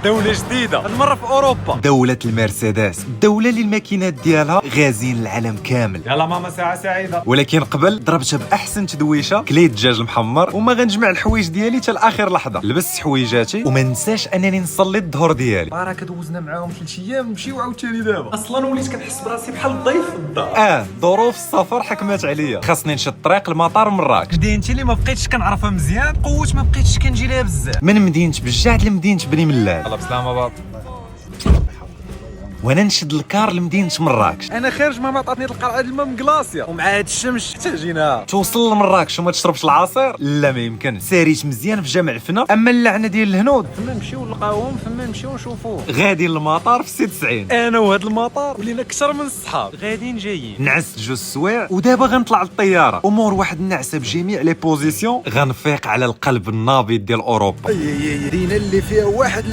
دولة جديدة المرة في أوروبا. دولة المرسيدس، الدولة اللي الماكينات ديالها غازيين العالم كامل. يلا ماما ساعة سعيدة. ولكن قبل ضربتها بأحسن تدويشة، كليت الدجاج المحمر، وما غنجمع الحوايج ديالي حتى لآخر لحظة. لبست حويجاتي وما ننساش أنني نصلي الظهر ديالي. راه كدوزنا معاهم 3 أيام نمشيو عاوتاني دابا. أصلا وليت كنحس براسي بحال الضيف في الدار. ظروف السفر حكمت عليا، خاصني نشد طريق لمطار مراكش. مدينتي اللي ما بقيتش كنعرفها مزيان، قوت ما بقيتش كنجي ليها بزاف. من مدينة بجاعد لمدينة بني ملال، الله بسلامة بابا. وانا نشد الكار لمدينة مراكش. انا خارج ماما عطاتني القرعه د الماء مكلاصيه ومع هاد الشمس حتى جينا. توصل لمراكش وما تشربش العصير؟ لا ما يمكن. ساريت مزيان في جامع فنا، اما اللعنه ديال الهنود فما نمشيو نلقاوهم، فما نمشيو نشوفوه. غادي للمطار في سي 90. انا وهاد المطار ولينا اكثر من الصحاب، غاديين جايين. نعست 2 سوايع ودابا غنطلع للطياره، امور واحد النعسه بجميع لي بوزيسيون، غنفيق على القلب النابض ديال اوروبا. دينا اللي فيها واحد